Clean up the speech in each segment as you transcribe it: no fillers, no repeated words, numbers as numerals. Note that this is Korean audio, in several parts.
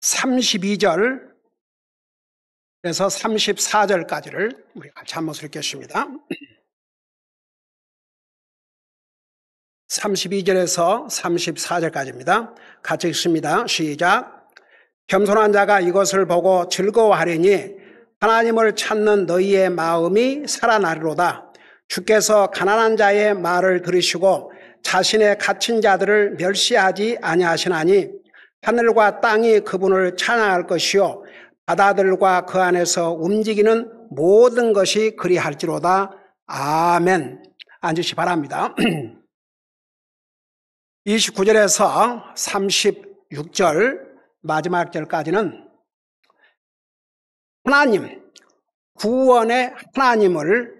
32절에서 34절까지를 우리 같이 한 목소리 읽겠습니다. 32절에서 34절까지입니다. 같이 읽습니다. 시작. 겸손한 자가 이것을 보고 즐거워하리니 하나님을 찾는 너희의 마음이 살아나리로다. 주께서 가난한 자의 말을 들으시고 자신의 갇힌 자들을 멸시하지 아니하시나니 하늘과 땅이 그분을 찬양할 것이요 바다들과 그 안에서 움직이는 모든 것이 그리할지로다. 아멘. 앉으시 바랍니다. 29절에서 36절 마지막 절까지는 하나님, 구원의 하나님을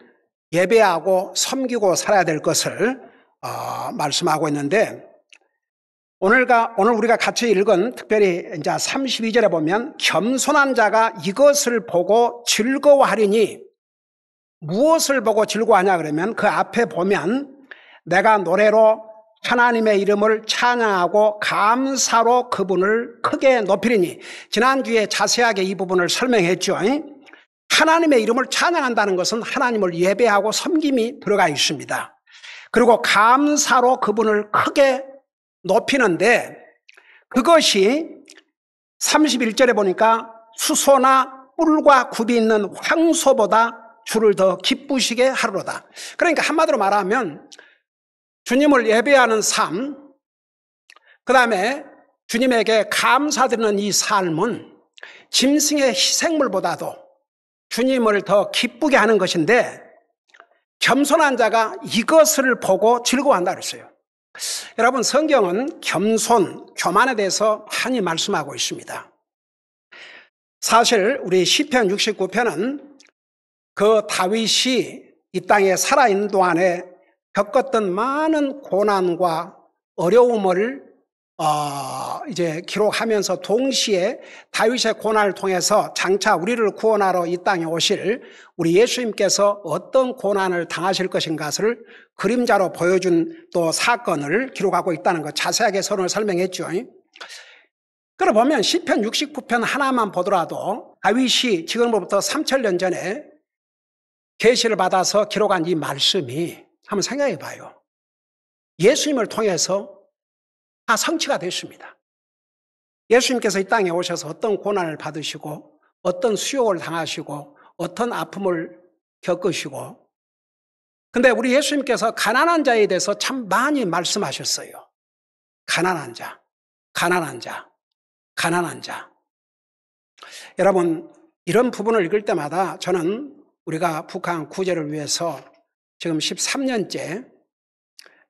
예배하고 섬기고 살아야 될 것을 말씀하고 있는데, 오늘 우리가 같이 읽은 특별히 이제 32절에 보면 겸손한 자가 이것을 보고 즐거워하리니, 무엇을 보고 즐거워하냐 그러면 그 앞에 보면 내가 노래로 하나님의 이름을 찬양하고 감사로 그분을 크게 높이리니, 지난주에 자세하게 이 부분을 설명했죠. 하나님의 이름을 찬양한다는 것은 하나님을 예배하고 섬김이 들어가 있습니다. 그리고 감사로 그분을 크게 높이는데, 그것이 31절에 보니까 수소나 뿔과 굽이 있는 황소보다 주를 더 기쁘시게 하리로다. 그러니까 한마디로 말하면 주님을 예배하는 삶, 그 다음에 주님에게 감사드리는 이 삶은 짐승의 희생물보다도 주님을 더 기쁘게 하는 것인데, 겸손한 자가 이것을 보고 즐거워한다 그랬어요. 여러분, 성경은 겸손, 교만에 대해서 많이 말씀하고 있습니다. 사실 우리 시편 69편은 그 다윗이 이 땅에 살아있는 동안에 겪었던 많은 고난과 어려움을 이제 기록하면서 동시에 다윗의 고난을 통해서 장차 우리를 구원하러 이 땅에 오실 우리 예수님께서 어떤 고난을 당하실 것인가를 그림자로 보여준 또 사건을 기록하고 있다는 것, 자세하게 서론을 설명했죠. 그러고 보면 시편 69편 하나만 보더라도 다윗이 지금으로부터 3000년 전에 계시를 받아서 기록한 이 말씀이, 한번 생각해 봐요. 예수님을 통해서 다 성취가 됐습니다. 예수님께서 이 땅에 오셔서 어떤 고난을 받으시고 어떤 수욕을 당하시고 어떤 아픔을 겪으시고, 근데 우리 예수님께서 가난한 자에 대해서 참 많이 말씀하셨어요. 가난한 자, 가난한 자, 가난한 자. 여러분, 이런 부분을 읽을 때마다 저는 우리가 북한 구제를 위해서 지금 13년째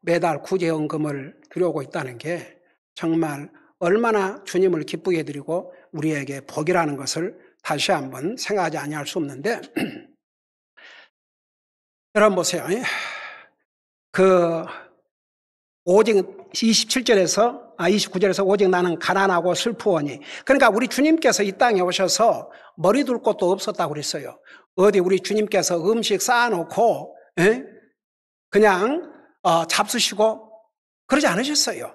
매달 구제연금을 들여오고 있다는 게 정말 얼마나 주님을 기쁘게 드리고 우리에게 복이라는 것을 다시 한번 생각하지 아니할 수 없는데, 여러분 보세요. 오직 29절에서 오직 나는 가난하고 슬프오니, 그러니까 우리 주님께서 이 땅에 오셔서 머리 둘 곳도 없었다고 그랬어요. 어디 우리 주님께서 음식 쌓아놓고 그냥 잡수시고 그러지 않으셨어요.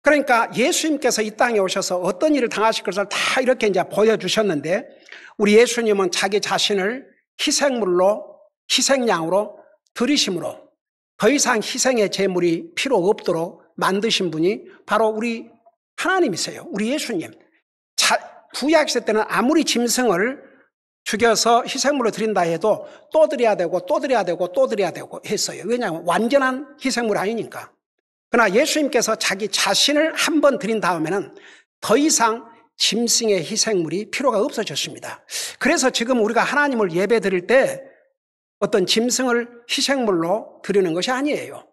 그러니까 예수님께서 이 땅에 오셔서 어떤 일을 당하실 것을 다 이렇게 이제 보여주셨는데, 우리 예수님은 자기 자신을 희생물로, 희생양으로 드리심으로 더 이상 희생의 제물이 필요 없도록 만드신 분이 바로 우리 하나님이세요. 우리 예수님. 구약시대 때는 아무리 짐승을 죽여서 희생물로 드린다 해도 또 드려야 되고 또 드려야 되고 또 드려야 되고 했어요. 왜냐하면 완전한 희생물 아니니까. 그러나 예수님께서 자기 자신을 한 번 드린 다음에는 더 이상 짐승의 희생물이 필요가 없어졌습니다. 그래서 지금 우리가 하나님을 예배 드릴 때 어떤 짐승을 희생물로 드리는 것이 아니에요.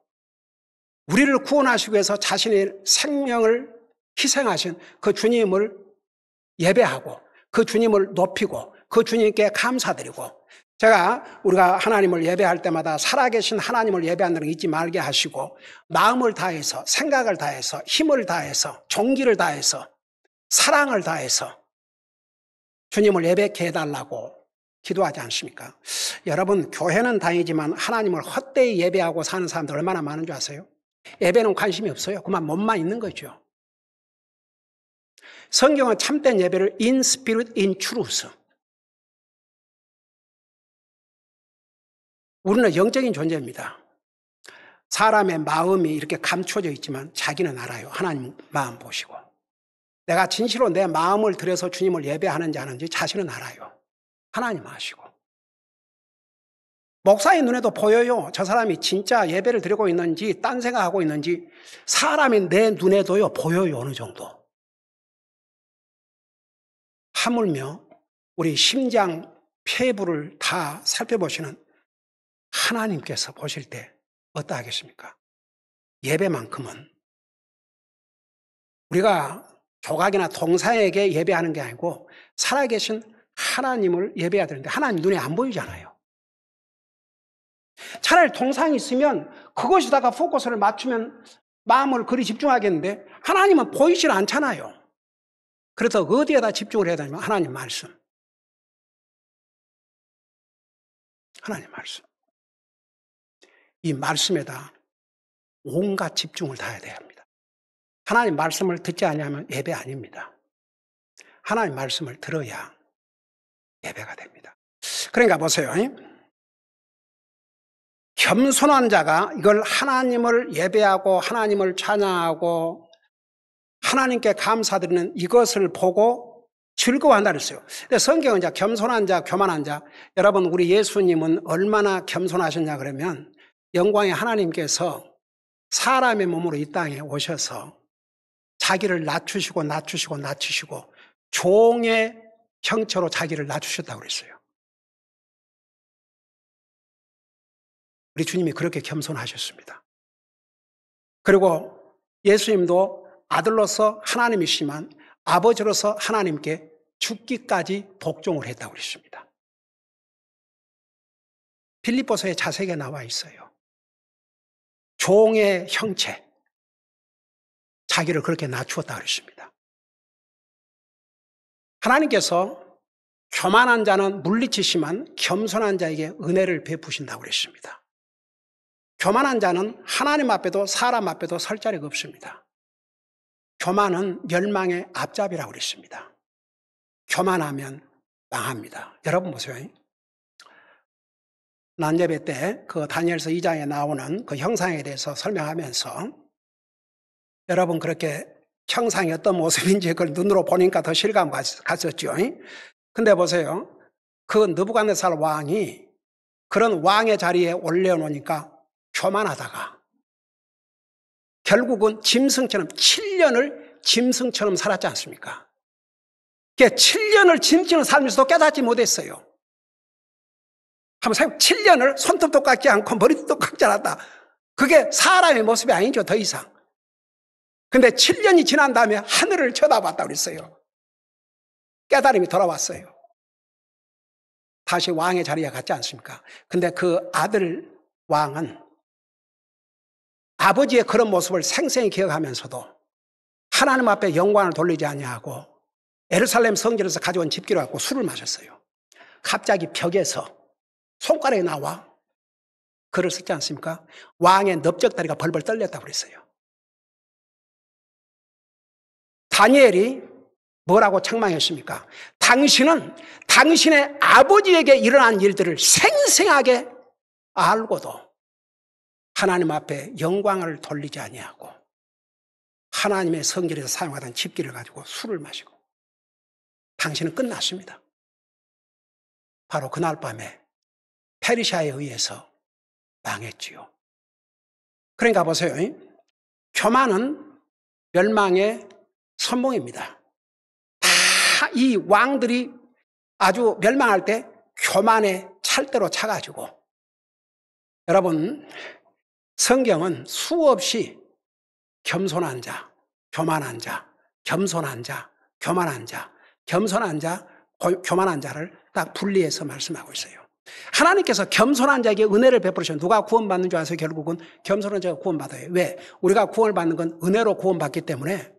우리를 구원하시기 위해서 자신의 생명을 희생하신 그 주님을 예배하고 그 주님을 높이고 그 주님께 감사드리고, 우리가 하나님을 예배할 때마다 살아계신 하나님을 예배한다는 거 잊지 말게 하시고, 마음을 다해서, 생각을 다해서, 힘을 다해서, 종기를 다해서, 사랑을 다해서 주님을 예배케 해달라고 기도하지 않습니까? 여러분, 교회는 다니지만 하나님을 헛되이 예배하고 사는 사람들 얼마나 많은 줄 아세요? 예배는 관심이 없어요. 그만 몸만 있는 거죠. 성경은 참된 예배를 in spirit, in truth. 우리는 영적인 존재입니다. 사람의 마음이 이렇게 감춰져 있지만 자기는 알아요. 하나님 마음 보시고. 내가 진실로 내 마음을 들여서 주님을 예배하는지 아는지 자신은 알아요. 하나님 아시고. 목사의 눈에도 보여요. 저 사람이 진짜 예배를 드리고 있는지 딴 생각하고 있는지 사람이 내 눈에도요 보여요. 어느 정도. 하물며 우리 심장, 폐부를 다 살펴보시는 하나님께서 보실 때 어떠하겠습니까? 예배만큼은 우리가 조각이나 동상에게 예배하는 게 아니고 살아계신 하나님을 예배해야 되는데 하나님 눈에 안 보이잖아요. 차라리 동상이 있으면 그것에다가 포커스를 맞추면 마음을 그리 집중하겠는데 하나님은 보이질 않잖아요. 그래서 어디에다 집중을 해야 되냐면 하나님 말씀. 하나님 말씀. 이 말씀에다 온갖 집중을 다해야 합니다. 하나님 말씀을 듣지 않으면 예배 아닙니다. 하나님 말씀을 들어야 예배가 됩니다. 그러니까 보세요. 겸손한 자가 이걸 하나님을 예배하고 하나님을 찬양하고 하나님께 감사드리는 이것을 보고 즐거워한다 그랬어요. 근데 성경은 이제 겸손한 자, 교만한 자. 여러분 우리 예수님은 얼마나 겸손하셨냐 그러면 영광의 하나님께서 사람의 몸으로 이 땅에 오셔서 자기를 낮추시고 종의 형체로 자기를 낮추셨다고 그랬어요. 우리 주님이 그렇게 겸손하셨습니다. 그리고 예수님도 아들로서 하나님이시지만 아버지로서 하나님께 죽기까지 복종을 했다고 그랬습니다. 빌립보서에 자세하게 나와 있어요. 종의 형체, 자기를 그렇게 낮추었다 그랬습니다. 하나님께서 교만한 자는 물리치시만 겸손한 자에게 은혜를 베푸신다고 그랬습니다. 교만한 자는 하나님 앞에도 사람 앞에도 설 자리가 없습니다. 교만은 멸망의 앞잡이라고 그랬습니다. 교만하면 망합니다. 여러분 보세요. 난예배 때 그 다니엘서 2장에 나오는 그 형상에 대해서 설명하면서 여러분 그렇게 형상이 어떤 모습인지 그걸 눈으로 보니까 더 실감 갔었죠. 근데 보세요. 그 느부갓네살 왕이 그런 왕의 자리에 올려놓으니까 교만하다가 결국은 짐승처럼 7년을 짐승처럼 살았지 않습니까? 7년을 짐승처럼 살면서도 깨닫지 못했어요. 한번 생각해 7년을 손톱도 깎지 않고 머리도 깎지 않았다. 그게 사람의 모습이 아니죠. 더 이상. 근데 7년이 지난 다음에 하늘을 쳐다봤다고 그랬어요. 깨달음이 돌아왔어요. 다시 왕의 자리에 갔지 않습니까? 근데 그 아들 왕은 아버지의 그런 모습을 생생히 기억하면서도 하나님 앞에 영광을 돌리지 아니하고 예루살렘 성전에서 가져온 집기를 갖고 술을 마셨어요. 갑자기 벽에서 손가락이 나와 글을 썼지 않습니까? 왕의 넓적다리가 벌벌 떨렸다고 그랬어요. 다니엘이 뭐라고 책망했습니까? 당신은 당신의 아버지에게 일어난 일들을 생생하게 알고도 하나님 앞에 영광을 돌리지 아니하고 하나님의 성전에서 사용하던 집기를 가지고 술을 마시고 당신은 끝났습니다. 바로 그날 밤에 페르시아에 의해서 망했지요. 그러니까 보세요. 교만은 멸망의 선봉입니다. 다 이 왕들이 아주 멸망할 때 교만의 찰대로 차가지고 여러분 성경은 수없이 겸손한 자, 교만한 자, 겸손한 자, 교만한 자, 겸손한 자, 교만한 자를 딱 분리해서 말씀하고 있어요. 하나님께서 겸손한 자에게 은혜를 베푸시면 누가 구원받는 줄 아세요? 결국은 겸손한 자가 구원받아요. 왜? 우리가 구원을 받는 건 은혜로 구원받기 때문에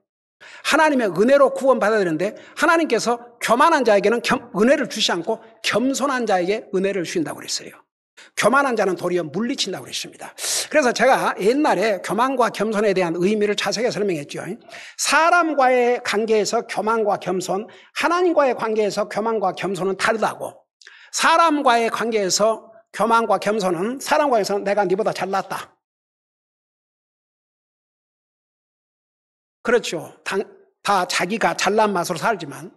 하나님의 은혜로 구원받아야 되는데 하나님께서 교만한 자에게는 은혜를 주시지 않고 겸손한 자에게 은혜를 주신다고 그랬어요. 교만한 자는 도리어 물리친다고 그랬습니다. 그래서 제가 옛날에 교만과 겸손에 대한 의미를 자세하게 설명했죠. 사람과의 관계에서 교만과 겸손, 하나님과의 관계에서 교만과 겸손은 다르다고. 사람과의 관계에서 교만과 겸손은 사람과 관계에서는 내가 네보다 잘났다. 그렇죠. 다 자기가 잘난 맛으로 살지만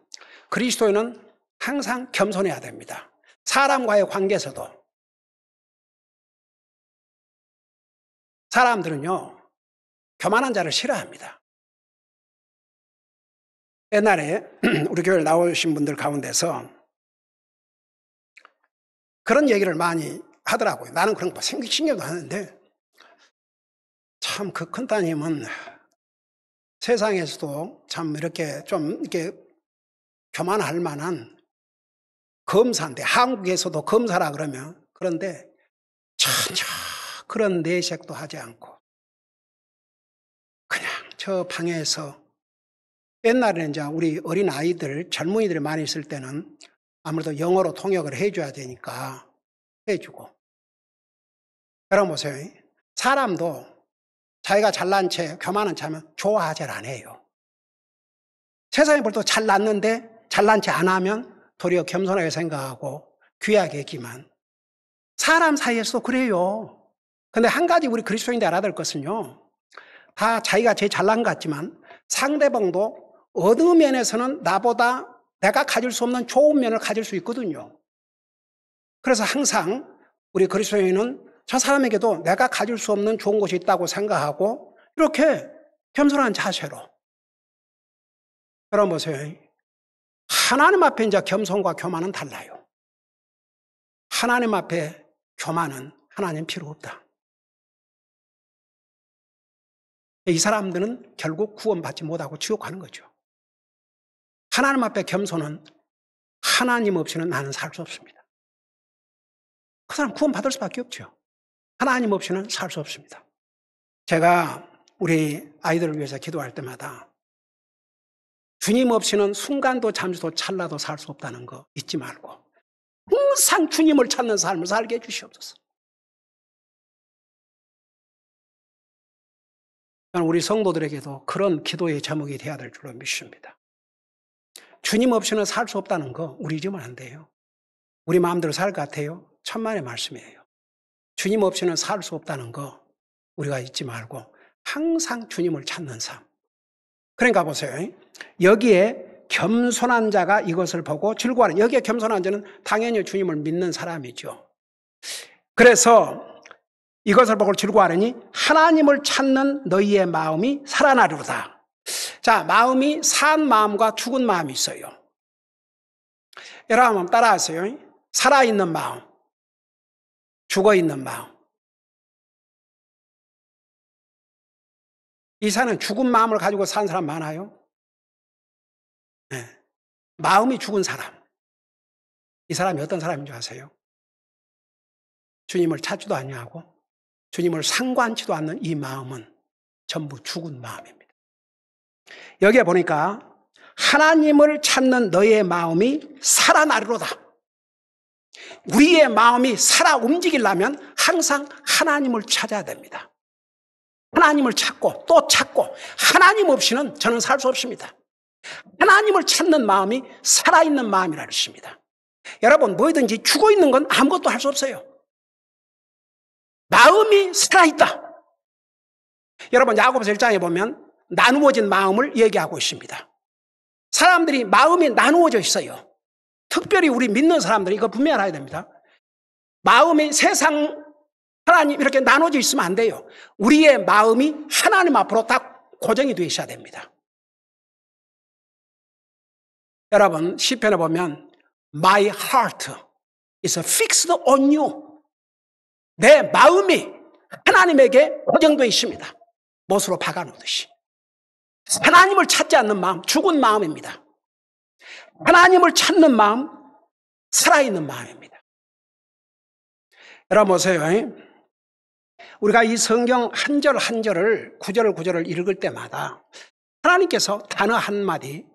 그리스도인은 항상 겸손해야 됩니다. 사람과의 관계에서도. 사람들은요, 교만한 자를 싫어합니다. 옛날에 우리 교회를 나오신 분들 가운데서 그런 얘기를 많이 하더라고요. 나는 그런 거 신경도 하는데, 참 그 큰 따님은 세상에서도 참 이렇게 좀 이렇게 교만할 만한 검사인데, 한국에서도 검사라 그러면, 그런데 전혀 그런 내색도 하지 않고 그냥 저 방에서, 옛날에는 이제 우리 어린 아이들, 젊은이들이 많이 있을 때는 아무래도 영어로 통역을 해줘야 되니까 해주고. 여러분 보세요. 사람도 자기가 잘난 채, 교만한 채 하면 좋아하질 않아요. 세상에 볼 때 잘났는데 잘난 채 안 하면 도리어 겸손하게 생각하고 귀하게 했지만 사람 사이에서도 그래요. 근데 한 가지 우리 그리스도인들이 알아야 될 것은요, 다 자기가 제일 잘난 것 같지만 상대방도 어느 면에서는 나보다 내가 가질 수 없는 좋은 면을 가질 수 있거든요. 그래서 항상 우리 그리스도인은 저 사람에게도 내가 가질 수 없는 좋은 것이 있다고 생각하고 이렇게 겸손한 자세로. 여러분 보세요. 하나님 앞에 이제 겸손과 교만은 달라요. 하나님 앞에 교만은 하나님 필요 없다. 이 사람들은 결국 구원받지 못하고 지옥 가는 거죠. 하나님 앞에 겸손은 하나님 없이는 나는 살 수 없습니다. 그 사람 구원받을 수밖에 없죠. 하나님 없이는 살 수 없습니다. 제가 우리 아이들을 위해서 기도할 때마다 주님 없이는 순간도 잠시도 찰나도 살 수 없다는 거 잊지 말고 항상 주님을 찾는 삶을 살게 해주시옵소서. 저는 우리 성도들에게도 그런 기도의 제목이 되어야 될 줄로 믿습니다. 주님 없이는 살 수 없다는 거 우리 잊으면 안 돼요. 우리 마음대로 살 것 같아요? 천만의 말씀이에요. 주님 없이는 살 수 없다는 거 우리가 잊지 말고 항상 주님을 찾는 삶. 그러니까 보세요. 여기에 겸손한 자가 이것을 보고 즐거워하는, 여기에 겸손한 자는 당연히 주님을 믿는 사람이죠. 그래서 이것을 보고 즐거워하느니 하나님을 찾는 너희의 마음이 살아나리로다. 자, 마음이 산 마음과 죽은 마음이 있어요. 여러분 한번 따라하세요. 살아있는 마음, 죽어있는 마음. 이 사는 죽은 마음을 가지고 산 사람 많아요. 네. 마음이 죽은 사람. 이 사람이 어떤 사람인 줄 아세요? 주님을 찾지도 아니하고 주님을 상관치도 않는 이 마음은 전부 죽은 마음입니다. 여기에 보니까 하나님을 찾는 너의 마음이 살아나리로다. 우리의 마음이 살아 움직이려면 항상 하나님을 찾아야 됩니다. 하나님을 찾고 또 찾고, 하나님 없이는 저는 살 수 없습니다. 하나님을 찾는 마음이 살아있는 마음이라 했습니다. 여러분, 뭐든지 죽어있는 건 아무것도 할 수 없어요. 마음이 살아있다. 여러분, 야고보서 1장에 보면 나누어진 마음을 얘기하고 있습니다. 사람들이 마음이 나누어져 있어요. 특별히 우리 믿는 사람들이 이거 분명히 알아야 됩니다. 마음이 세상, 하나님 이렇게 나눠져 있으면 안 돼요. 우리의 마음이 하나님 앞으로 딱 고정이 되어 있어야 됩니다. 여러분, 시편에 보면 My heart is fixed on you. 내 마음이 하나님에게 고정되어 있습니다. 못으로 박아놓듯이. 하나님을 찾지 않는 마음, 죽은 마음입니다. 하나님을 찾는 마음, 살아있는 마음입니다. 여러분 보세요. 우리가 이 성경 한 절 한 절을, 구절을 구절을 읽을 때마다 하나님께서 단어 한마디,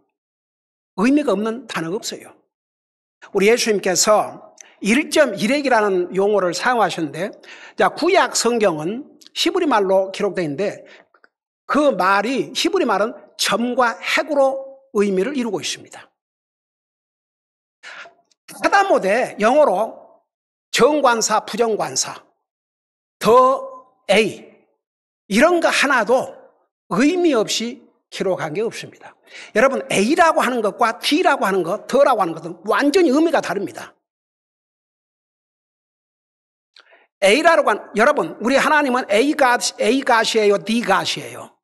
의미가 없는 단어가 없어요. 우리 예수님께서 1.1핵이라는 용어를 사용하셨는데, 자, 구약 성경은 히브리 말로 기록되어 있는데 그 말이 히브리 말은 점과 핵으로 의미를 이루고 있습니다. 하다못해 영어로 정관사, 부정관사, 더 A 이런 거 하나도 의미 없이 기록한 게 없습니다. 여러분, A라고 하는 것과 D라고 하는 것, 더라고 하는 것은 완전히 의미가 다릅니다. A라고 하는, 여러분, 우리 하나님은 A갓이에요, D갓이에요?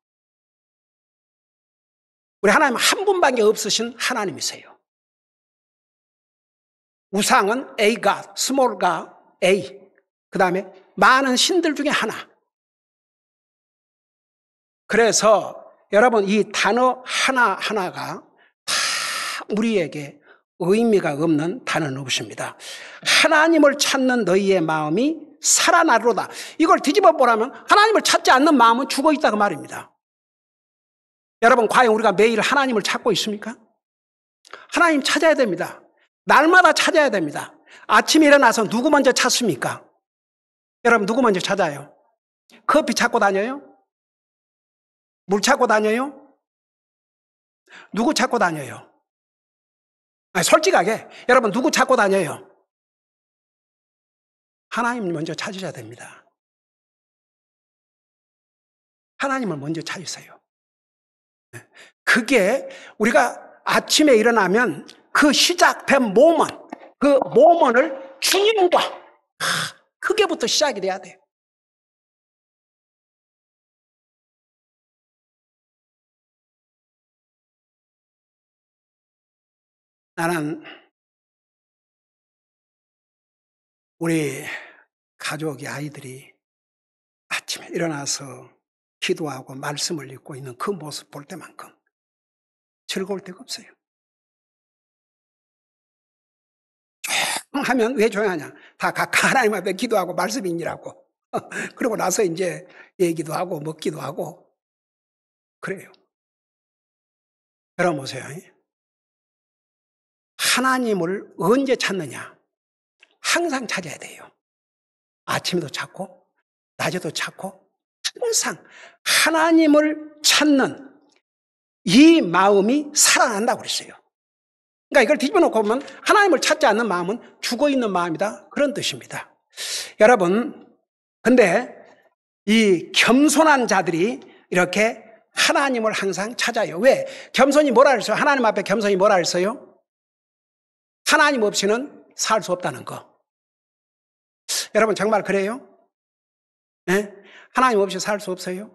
우리 하나님은 한 분밖에 없으신 하나님이세요. 우상은 A갓, 스몰갓, A. 그 다음에 많은 신들 중에 하나. 그래서 여러분, 이 단어 하나하나가 다 우리에게 의미가 없는 단어는 없습니다. 하나님을 찾는 너희의 마음이 살아나리로다. 이걸 뒤집어 보라면 하나님을 찾지 않는 마음은 죽어 있다고 말입니다. 여러분, 과연 우리가 매일 하나님을 찾고 있습니까? 하나님 찾아야 됩니다. 날마다 찾아야 됩니다. 아침에 일어나서 누구 먼저 찾습니까? 여러분, 누구 먼저 찾아요? 커피 찾고 다녀요? 물 찾고 다녀요? 누구 찾고 다녀요? 아니, 솔직하게 여러분, 누구 찾고 다녀요? 하나님 먼저 찾으셔야 됩니다. 하나님을 먼저 찾으세요. 그게 우리가 아침에 일어나면 그 시작된 그 모먼을 주님과 그게부터 시작이 돼야 돼요. 나는 우리 가족의 아이들이 아침에 일어나서 기도하고 말씀을 읽고 있는 그 모습 볼 때만큼 즐거울 데가 없어요. 조용하면 왜 조용하냐? 다 각각 하나님 앞에 기도하고 말씀 읽느라고. 그러고 나서 이제 얘기도 하고 먹기도 하고 그래요. 여러분 보세요. 하나님을 언제 찾느냐? 항상 찾아야 돼요. 아침에도 찾고 낮에도 찾고 항상 하나님을 찾는 이 마음이 살아난다고 그랬어요. 그러니까 이걸 뒤집어 놓고 보면 하나님을 찾지 않는 마음은 죽어있는 마음이다, 그런 뜻입니다. 여러분, 근데 이 겸손한 자들이 이렇게 하나님을 항상 찾아요. 왜? 겸손이 뭐라 그랬어요? 하나님 앞에 겸손이 뭐라 그랬어요? 하나님 없이는 살 수 없다는 거. 여러분, 정말 그래요? 네? 하나님 없이 살 수 없어요?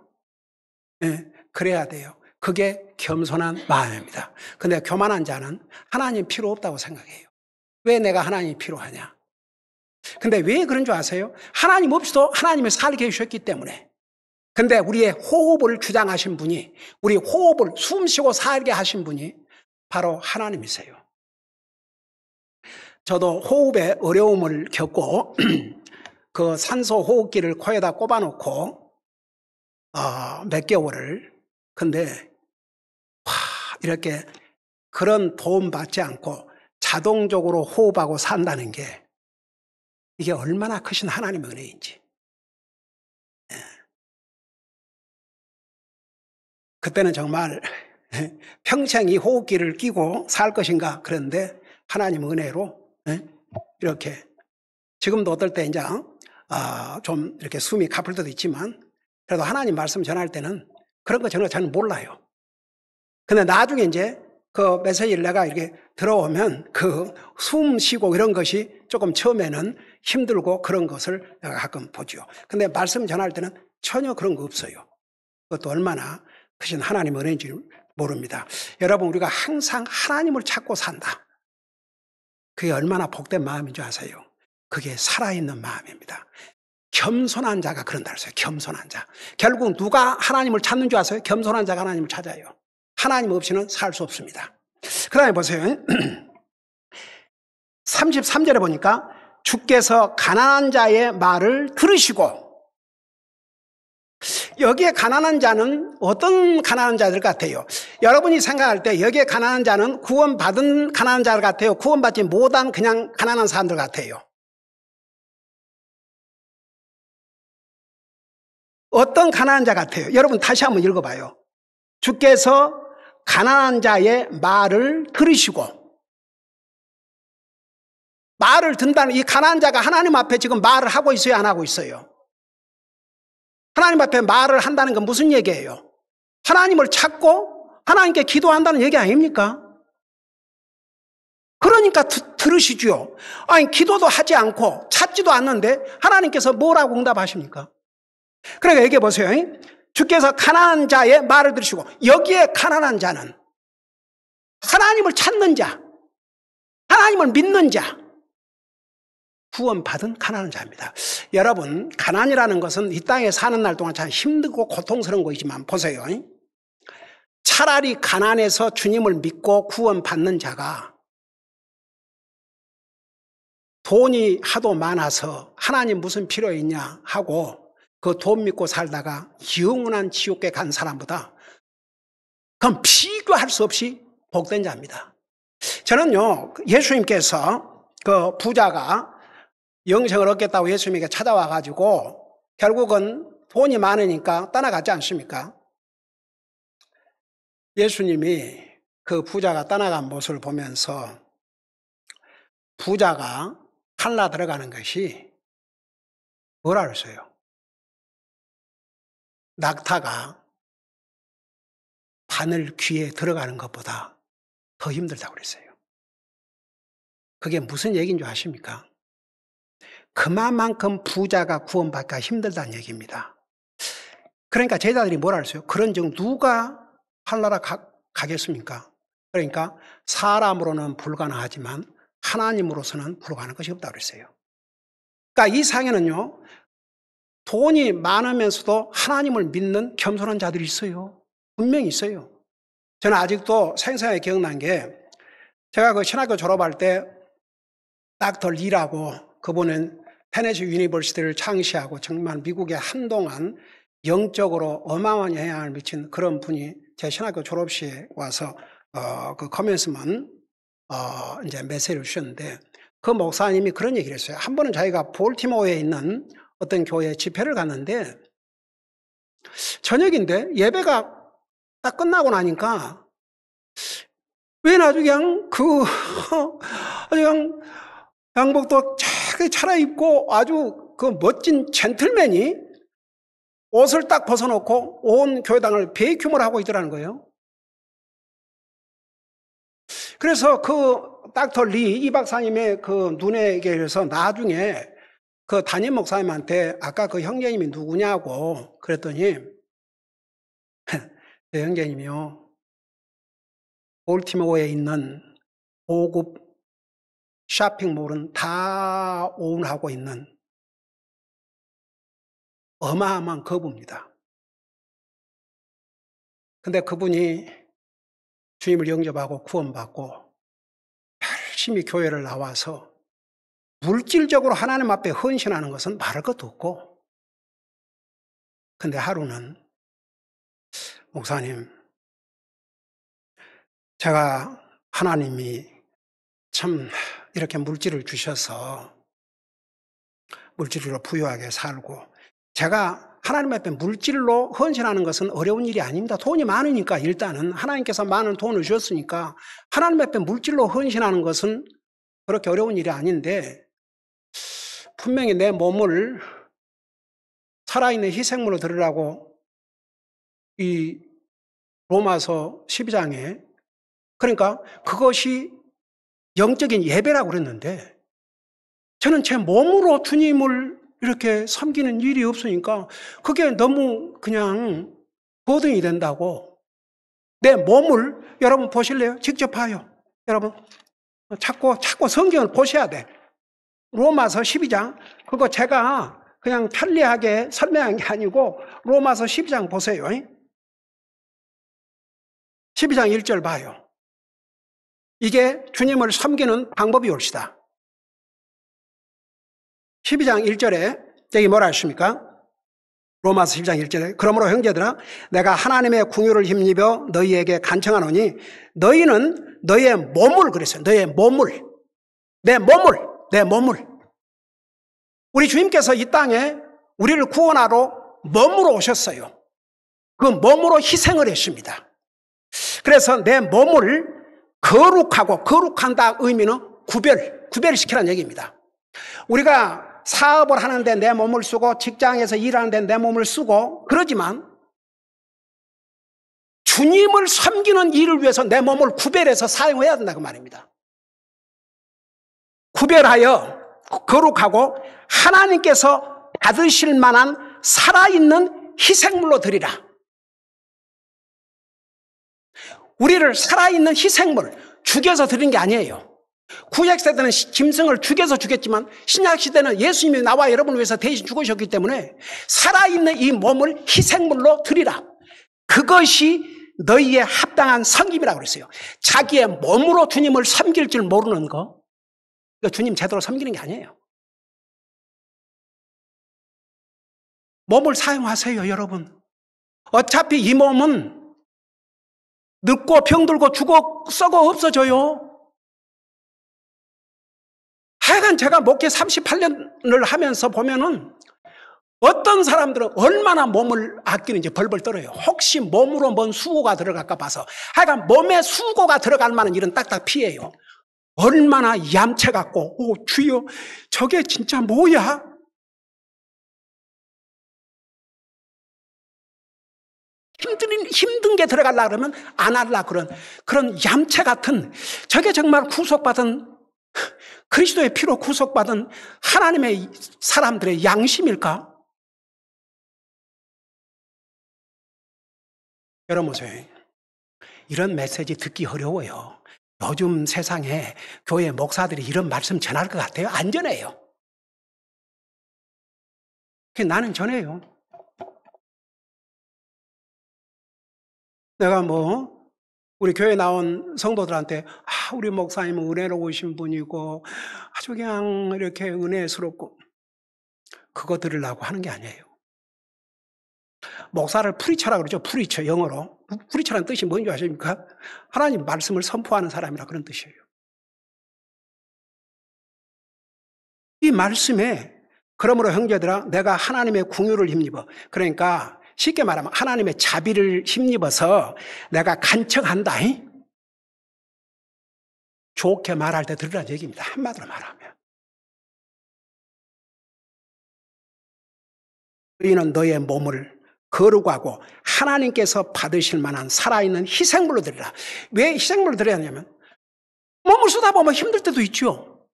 네, 그래야 돼요. 그게 겸손한 마음입니다. 근데 교만한 자는 하나님 필요 없다고 생각해요. 왜 내가 하나님이 필요하냐? 근데 왜 그런 줄 아세요? 하나님 없이도 하나님이 살게 해주셨기 때문에. 근데 우리의 호흡을 주장하신 분이, 우리 호흡을 숨 쉬고 살게 하신 분이 바로 하나님이세요. 저도 호흡에 어려움을 겪고 그 산소 호흡기를 코에다 꼽아놓고 몇 개월을, 근데 이렇게 그런 도움 받지 않고 자동적으로 호흡하고 산다는 게 이게 얼마나 크신 하나님의 은혜인지. 그때는 정말 평생 이 호흡기를 끼고 살 것인가 그런데 하나님 은혜로 이렇게, 지금도 어떨 때 이제 좀 이렇게 숨이 가쁠 때도 있지만 그래도 하나님 말씀 전할 때는 그런 거 저는 잘 몰라요. 근데 나중에 이제 그 메시지를 내가 이렇게 들어오면 그 숨 쉬고 이런 것이 조금 처음에는 힘들고 그런 것을 내가 가끔 보죠. 근데 말씀 전할 때는 전혀 그런 거 없어요. 그것도 얼마나 크신 하나님 은혜인지 모릅니다. 여러분, 우리가 항상 하나님을 찾고 산다. 그게 얼마나 복된 마음인 줄 아세요? 그게 살아있는 마음입니다. 겸손한 자가 그런다 그랬어요. 겸손한 자. 결국 누가 하나님을 찾는 줄 아세요? 겸손한 자가 하나님을 찾아요. 하나님 없이는 살 수 없습니다. 그 다음에 보세요. 33절에 보니까 주께서 가난한 자의 말을 들으시고, 여기에 가난한 자는 어떤 가난한 자들 같아요? 여러분이 생각할 때 여기에 가난한 자는 구원받은 가난한 자들 같아요? 구원받지 못한 그냥 가난한 사람들 같아요? 어떤 가난한 자 같아요? 여러분 다시 한번 읽어봐요. 주께서 가난한 자의 말을 들으시고, 말을 듣는다는, 이 가난한 자가 하나님 앞에 지금 말을 하고 있어요, 안 하고 있어요? 하나님 앞에 말을 한다는 건 무슨 얘기예요? 하나님을 찾고 하나님께 기도한다는 얘기 아닙니까? 그러니까 들으시죠. 아니, 기도도 하지 않고 찾지도 않는데 하나님께서 뭐라고 응답하십니까? 그러니까 얘기해 보세요. 주께서 가난한 자의 말을 들으시고, 여기에 가난한 자는 하나님을 찾는 자, 하나님을 믿는 자, 구원받은 가난한 자입니다. 여러분, 가난이라는 것은 이 땅에 사는 날 동안 참 힘들고 고통스러운 거이지만 보세요. 차라리 가난해서 주님을 믿고 구원받는 자가 돈이 하도 많아서 하나님 무슨 필요 있냐 하고 그 돈 믿고 살다가 영원한 지옥에 간 사람보다 그건 비교할 수 없이 복된 자입니다. 저는요, 예수님께서 그 부자가 영생을 얻겠다고 예수님에게 찾아와가지고 결국은 돈이 많으니까 떠나갔지 않습니까? 예수님이 그 부자가 떠나간 모습을 보면서 부자가 칼라 들어가는 것이 뭐라 그랬어요? 낙타가 바늘 귀에 들어가는 것보다 더 힘들다고 그랬어요. 그게 무슨 얘기인 줄 아십니까? 그만큼 부자가 구원받기가 힘들다는 얘기입니다. 그러니까 제자들이 뭐라 그랬어요? 그런즉 누가 하늘나라 가겠습니까? 그러니까 사람으로는 불가능하지만 하나님으로서는 불가능한 것이 없다고 그랬어요. 그러니까 이 상에는요, 돈이 많으면서도 하나님을 믿는 겸손한 자들이 있어요. 분명히 있어요. 저는 아직도 생생하게 기억난 게, 제가 그 신학교 졸업할 때 닥터 리라고, 그분은 테네시 유니버시티를 창시하고 정말 미국에 한동안 영적으로 어마어마한 영향을 미친 그런 분이 제 신학교 졸업식에 와서 그 커멘스먼 이제 메시지를 주셨는데, 그 목사님이 그런 얘기를 했어요. 한 번은 자기가 볼티모어에 있는 어떤 교회 집회를 갔는데 저녁인데 예배가 딱 끝나고 나니까 왜 나중에 그냥 그냥 양복도 잘 차려입고 아주 그 멋진 젠틀맨이 옷을 딱 벗어놓고 온 교회당을 베이큐머를 하고 있더라는 거예요. 그래서 그 닥터 리, 이 박사님의 그 눈에 의해서 나중에 그 담임 목사님한테 아까 그 형제님이 누구냐고 그랬더니 네, 형제님이요, 볼티모어에 있는 고급 쇼핑몰은 다 오운하고 있는 어마어마한 거부입니다. 근데 그분이 주님을 영접하고 구원받고 열심히 교회를 나와서 물질적으로 하나님 앞에 헌신하는 것은 말할 것도 없고, 근데 하루는 목사님, 제가 하나님이 참 이렇게 물질을 주셔서 물질로 부유하게 살고, 제가 하나님 앞에 물질로 헌신하는 것은 어려운 일이 아닙니다. 돈이 많으니까, 일단은 하나님께서 많은 돈을 주셨으니까 하나님 앞에 물질로 헌신하는 것은 그렇게 어려운 일이 아닌데, 분명히 내 몸을 살아있는 희생물로 드리라고 이 로마서 12장에, 그러니까 그것이 영적인 예배라고 그랬는데, 저는 제 몸으로 주님을 이렇게 섬기는 일이 없으니까 그게 너무 그냥 버든이 된다고, 내 몸을, 여러분 보실래요? 직접 봐요. 여러분 자꾸 성경을 보셔야 돼. 로마서 12장, 그거 제가 그냥 편리하게 설명한 게 아니고 로마서 12장 보세요. 12장 1절 봐요. 이게 주님을 섬기는 방법이 옳시다. 12장 1절에 여기 뭐라 하십니까? 로마서 12장 1절에 그러므로 형제들아, 내가 하나님의 궁유를 힘입어 너희에게 간청하노니 너희는 너희의 몸을, 그랬어요. 너희의 몸을, 내 몸을. 우리 주님께서 이 땅에 우리를 구원하러 몸으로 오셨어요. 그 몸으로 희생을 했습니다. 그래서 내 몸을 거룩하고, 거룩한다 의미는 구별시키라는 얘기입니다. 우리가 사업을 하는데 내 몸을 쓰고 직장에서 일하는데 내 몸을 쓰고 그러지만 주님을 섬기는 일을 위해서 내 몸을 구별해서 사용해야 된다고 말입니다. 구별하여 거룩하고 하나님께서 받으실 만한 살아있는 희생물로 드리라. 우리를 살아있는 희생물, 죽여서 드린 게 아니에요. 구약시대는 짐승을 죽여서 죽였지만 신약시대는 예수님이 나와 여러분을 위해서 대신 죽으셨기 때문에 살아있는 이 몸을 희생물로 드리라. 그것이 너희의 합당한 섬김이라고 그랬어요. 자기의 몸으로 주님을 섬길 줄 모르는 거, 주님 제대로 섬기는 게 아니에요. 몸을 사용하세요, 여러분. 어차피 이 몸은 늙고 병들고 죽어 썩어 없어져요. 하여간 제가 목회 38년을 하면서 보면은 어떤 사람들은 얼마나 몸을 아끼는지 벌벌 떨어요. 혹시 몸으로 뭔 수고가 들어갈까 봐서. 하여간 몸에 수고가 들어갈 만한 일은 딱딱 피해요. 얼마나 얌체 같고, 오, 주여, 저게 진짜 뭐야? 힘든 게 들어가려고 그러면 안 하려고 그런 얌체 같은, 저게 정말 구속받은, 그리스도의 피로 구속받은 하나님의 사람들의 양심일까? 여러분 보세요. 이런 메시지 듣기 어려워요. 요즘 세상에 교회 목사들이 이런 말씀 전할 것 같아요? 안 전해요. 나는 전해요. 내가 우리 교회 나온 성도들한테 우리 목사님은 은혜로우신 분이고 아주 그냥 이렇게 은혜스럽고 그거 들으려고 하는 게 아니에요. 목사를 프리처라고 그러죠. 프리처, 영어로. 프리처라는 뜻이 뭔지 아십니까? 하나님 말씀을 선포하는 사람이라 그런 뜻이에요. 이 말씀에 그러므로 형제들아 내가 하나님의 궁유를 힘입어. 그러니까 쉽게 말하면 하나님의 자비를 힘입어서 내가 간청한다. 좋게 말할 때 들으라는 얘기입니다. 한마디로 말하면. 너희는 너의 몸을 거룩하고 하나님께서 받으실 만한 살아있는 희생물로 드리라. 왜 희생물로 드려야 하냐면 몸을 쓰다 보면 힘들 때도 있죠.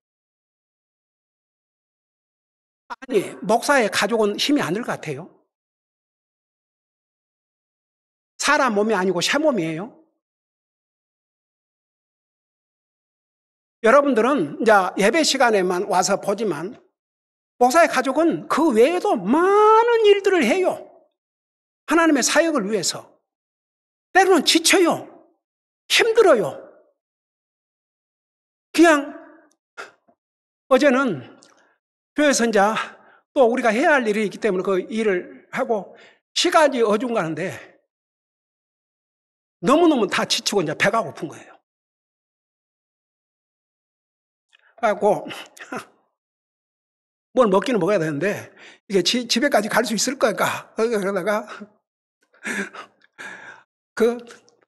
아니, 목사의 가족은 힘이 안 들 것 같아요. 사람 몸이 아니고 새 몸이에요. 여러분들은 이제 예배 시간에만 와서 보지만 목사의 가족은 그 외에도 많은 일들을 해요. 하나님의 사역을 위해서. 때로는 지쳐요. 힘들어요. 그냥 어제는 교회에서 이제 또 우리가 해야 할 일이 있기 때문에 그 일을 하고 시간이 어중간한데 너무너무 다 지치고 이제 배가 고픈 거예요. 그래갖고 뭘 먹기는 먹어야 되는데 이게 집에까지 갈 수 있을 걸까? 그러다가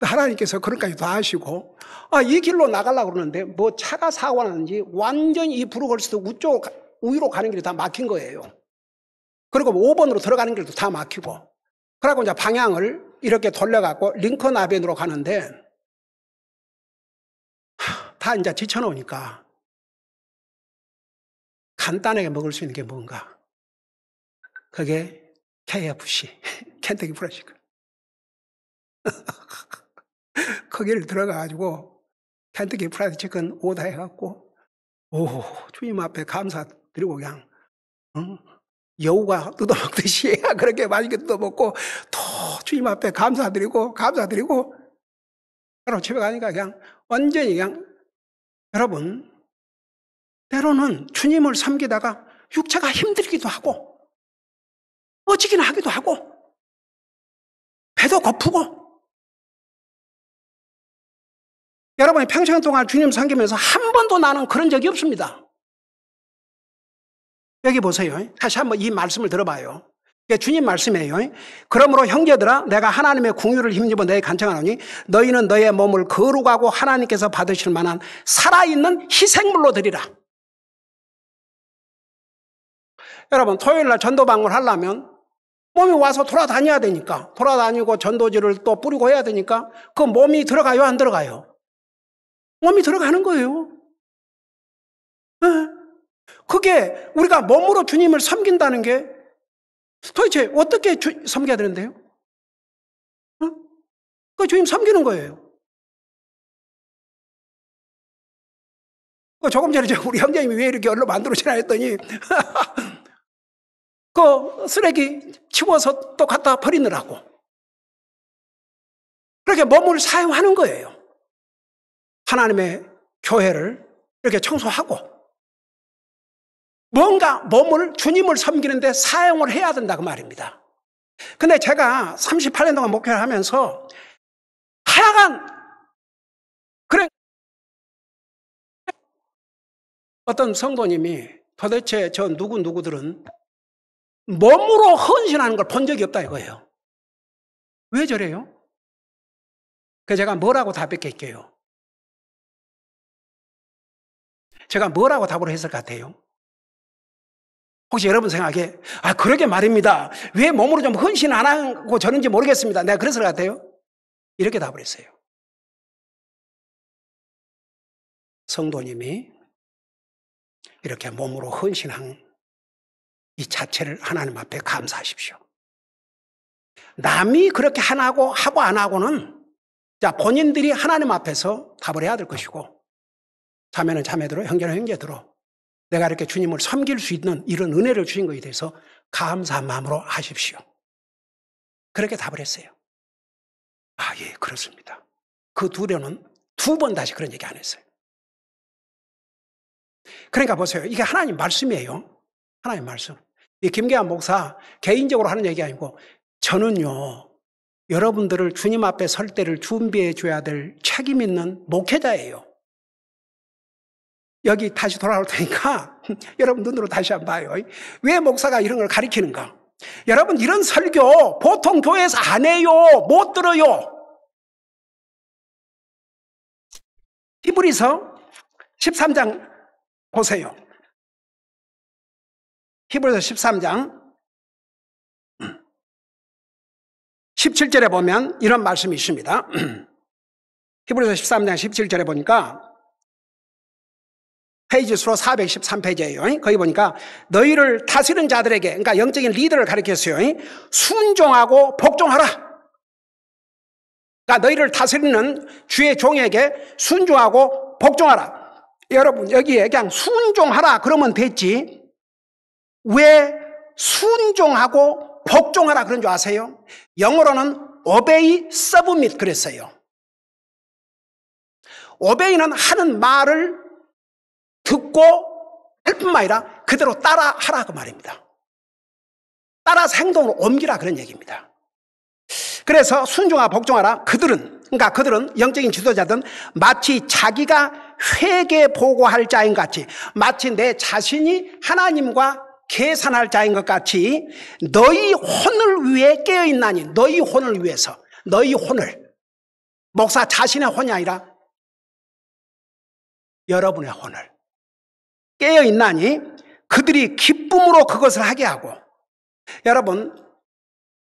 하나님께서 그런까지 다 하시고 이 길로 나가려고 그러는데 차가 사고 나는지 완전히 이 부르걸스도 우위로 가는 길이 다 막힌 거예요. 그리고 5번으로 들어가는 길도 다 막히고 그러고 이제 방향을 이렇게 돌려갖고 링컨 아벤으로 가는데 다 이제 지쳐놓으니까 간단하게 먹을 수 있는 게 뭔가? 그게 KFC, 켄터키 프라이드 치킨. 거기를 들어가가지고 켄터키 프라이드 치킨 오다해갖고 주님 앞에 감사드리고 그냥 여우가 뜯어먹듯이 그렇게 맛있게 뜯어먹고 또 주님 앞에 감사드리고 그럼 집에 가니까 그냥 완전히 그냥 여러분 때로는 주님을 섬기다가 육체가 힘들기도 하고 어지긴 하기도 하고 배도 고프고 여러분이 평생 동안 주님 섬기면서 한 번도 나는 그런 적이 없습니다. 여기 보세요. 다시 한번 이 말씀을 들어봐요. 이게 주님 말씀이에요. 그러므로 형제들아 내가 하나님의 궁유를 힘입어 너희 간청하노니 너희는 너의 몸을 거룩하고 하나님께서 받으실 만한 살아있는 희생물로 드리라. 여러분 토요일 날 전도 방문을 하려면 몸이 와서 돌아다녀야 되니까 돌아다니고 전도지를 또 뿌리고 해야 되니까 그 몸이 들어가요 안 들어가요? 몸이 들어가는 거예요. 그게 우리가 몸으로 주님을 섬긴다는 게 도대체 어떻게 섬겨야 되는데요? 그 주님 섬기는 거예요. 조금 전에 우리 형제님이 왜 이렇게 얼로 만들어지나 했더니 그 쓰레기 치워서 또 갖다 버리느라고 그렇게 몸을 사용하는 거예요. 하나님의 교회를 이렇게 청소하고 뭔가 몸을 주님을 섬기는데 사용을 해야 된다 그 말입니다. 근데 제가 38년 동안 목회를 하면서 하여간 그래 어떤 성도님이 도대체 저 누구들은 몸으로 헌신하는 걸 본 적이 없다 이거예요. 왜 저래요? 그래서 제가 뭐라고 답했겠게요? 제가 뭐라고 답을 했을 것 같아요? 혹시 여러분 생각에 그러게 말입니다. 왜 몸으로 좀 헌신 안 하고 저런지 모르겠습니다. 내가 그랬을 것 같아요? 이렇게 답을 했어요. 성도님이 이렇게 몸으로 헌신한 이 자체를 하나님 앞에 감사하십시오. 남이 그렇게 하고 안 하고는 본인들이 하나님 앞에서 답을 해야 될 것이고 자매는 자매대로 형제는 형제대로 내가 이렇게 주님을 섬길 수 있는 이런 은혜를 주신 것에 대해서 감사한 마음으로 하십시오. 그렇게 답을 했어요. 예, 그렇습니다. 그 두려는 2번 다시 그런 얘기 안 했어요. 그러니까 보세요. 이게 하나님 말씀이에요. 하나님 말씀. 이 김계한 목사 개인적으로 하는 얘기 아니고 저는요, 여러분들을 주님 앞에 설 때를 준비해 줘야 될 책임 있는 목회자예요. 여기 다시 돌아올 테니까 여러분 눈으로 다시 한번 봐요. 왜 목사가 이런 걸 가르치는가? 여러분 이런 설교 보통 교회에서 안 해요. 못 들어요. 히브리서 13장 보세요. 히브리서 13장 17절에 보면 이런 말씀이 있습니다. 히브리서 13장 17절에 보니까 페이지 수로 413페이지예요. 거기 보니까 너희를 다스리는 자들에게, 그러니까 영적인 리더를 가리켰어요. 순종하고 복종하라. 그러니까 너희를 다스리는 주의 종에게 순종하고 복종하라. 여러분 여기에 그냥 순종하라 그러면 됐지. 왜 순종하고 복종하라 그런 줄 아세요? 영어로는 obey, submit 그랬어요. obey는 하는 말을 듣고 할 뿐만 아니라 그대로 따라 하라 그 말입니다. 따라서 행동으로 옮기라 그런 얘기입니다. 그래서 순종하고 복종하라. 그들은 영적인 지도자든 마치 자기가 회개 보고할 자인 같이, 마치 내 자신이 하나님과 계산할 자인 것 같이 너희 혼을 위해 깨어있나니, 너희 혼을 위해서, 너희 혼을, 목사 자신의 혼이 아니라 여러분의 혼을 깨어있나니 그들이 기쁨으로 그것을 하게 하고. 여러분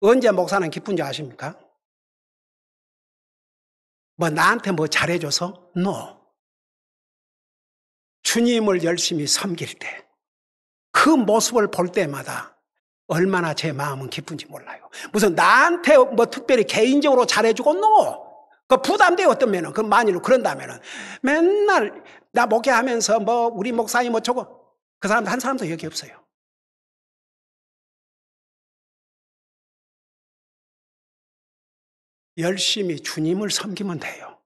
언제 목사는 기쁜지 아십니까? 나한테 잘해줘서? No. 주님을 열심히 섬길 때 그 모습을 볼 때마다 얼마나 제 마음은 기쁜지 몰라요. 무슨 나한테 특별히 개인적으로 잘해주고? No. 그 부담돼요. 어떤 면은. 그 만일로 그런다면은 맨날 나 목회하면서 우리 목사님 어쩌고, 그 사람도 한 사람도 여기 없어요. 열심히 주님을 섬기면 돼요.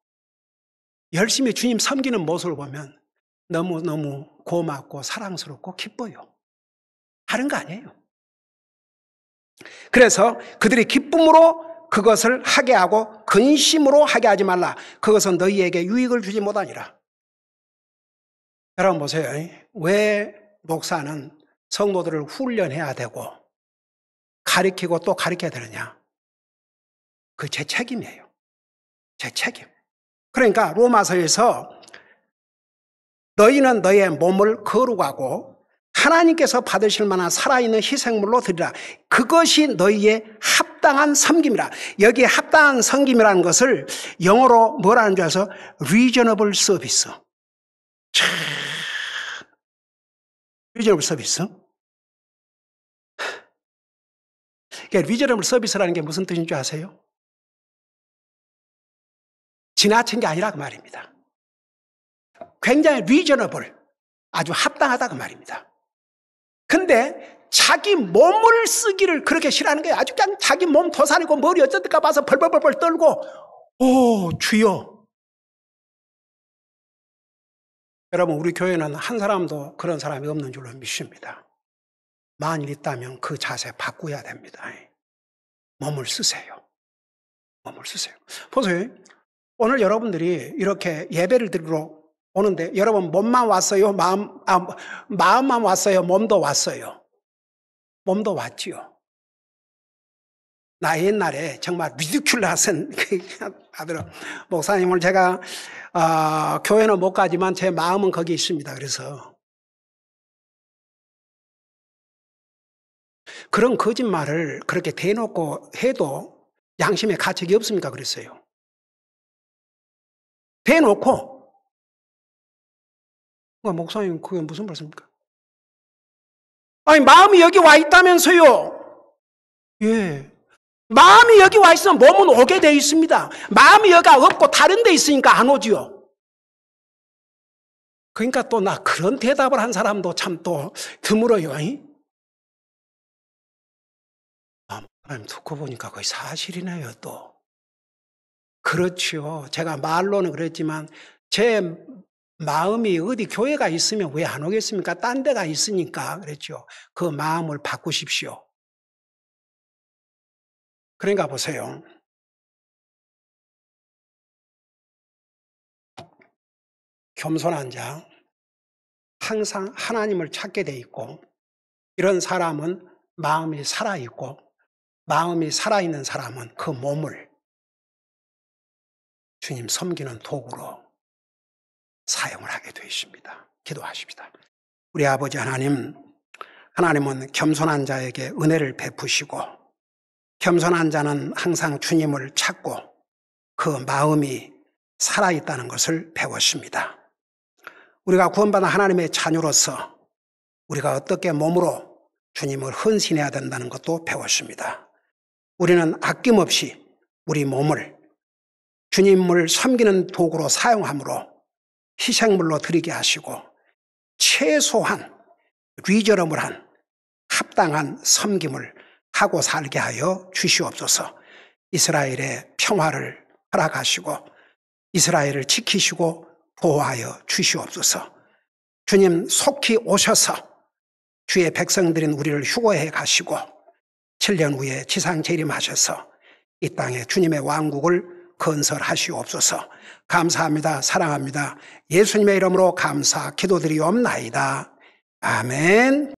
열심히 주님 섬기는 모습을 보면 너무너무 고맙고 사랑스럽고 기뻐요. 다른 거 아니에요. 그래서 그들이 기쁨으로 그것을 하게 하고 근심으로 하게 하지 말라. 그것은 너희에게 유익을 주지 못하니라. 여러분 보세요. 왜 목사는 성도들을 훈련해야 되고 가리키고 또 가리켜야 되느냐? 그 제 책임이에요. 제 책임. 그러니까 로마서에서 너희는 너의 몸을 거룩하고 하나님께서 받으실 만한 살아있는 희생물로 드리라. 그것이 너희의 합당한 섬김이라. 여기에 합당한 섬김이라는 것을 영어로 뭐라는 줄 아세요? reasonable service. reasonable service. reasonable service라는 게 무슨 뜻인 줄 아세요? 지나친 게 아니라 그 말입니다. 굉장히 reasonable, 아주 합당하다 그 말입니다. 근데 자기 몸을 쓰기를 그렇게 싫어하는 거예요. 아주 그냥 자기 몸 도사리고 머리 어쩌든가 봐서 벌벌벌벌 떨고, 오, 주여. 여러분, 우리 교회는 한 사람도 그런 사람이 없는 줄로 믿습니다. 만일 있다면 그 자세 바꾸어야 됩니다. 몸을 쓰세요. 몸을 쓰세요. 보세요. 오늘 여러분들이 이렇게 예배를 드리러 오는데 여러분 몸만 왔어요? 마음만 왔어요? 몸도 왔어요? 몸도 왔지요. 나 옛날에 정말 리디큘러한 아들은 목사님을 제가 교회는 못 가지만 제 마음은 거기 있습니다. 그래서 그런 거짓말을 그렇게 대놓고 해도 양심의 가책이 없습니까? 그랬어요. 대놓고 목사님 그게 무슨 말씀입니까? 아니 마음이 여기 와 있다면서요. 예. 마음이 여기 와 있으면 몸은 오게 돼 있습니다. 마음이 여기가 없고 다른 데 있으니까 안 오지요. 그러니까 또 나 그런 대답을 한 사람도 참 또 드물어요. 듣고 보니까 거의 사실이네요 또. 그렇죠. 제가 말로는 그랬지만 제 마음이 어디 교회가 있으면 왜 안 오겠습니까? 딴 데가 있으니까 그랬죠. 그 마음을 바꾸십시오. 그러니까 보세요. 겸손한 자, 항상 하나님을 찾게 돼 있고 이런 사람은 마음이 살아있고 마음이 살아있는 사람은 그 몸을 주님 섬기는 도구로 사용을 하게 되어 있습니다. 기도하십시다. 우리 아버지 하나님, 하나님은 겸손한 자에게 은혜를 베푸시고 겸손한 자는 항상 주님을 찾고 그 마음이 살아있다는 것을 배웠습니다. 우리가 구원받은 하나님의 자녀로서 우리가 어떻게 몸으로 주님을 헌신해야 된다는 것도 배웠습니다. 우리는 아낌없이 우리 몸을 주님을 섬기는 도구로 사용함으로 희생물로 드리게 하시고 최소한 리저너블한 합당한 섬김을 하고 살게 하여 주시옵소서. 이스라엘의 평화를 허락하시고 이스라엘을 지키시고 보호하여 주시옵소서. 주님 속히 오셔서 주의 백성들인 우리를 휴거해 가시고 7년 후에 지상 재림하셔서 이 땅에 주님의 왕국을 건설하시옵소서. 감사합니다. 사랑합니다. 예수님의 이름으로 감사 기도드리옵나이다. 아멘.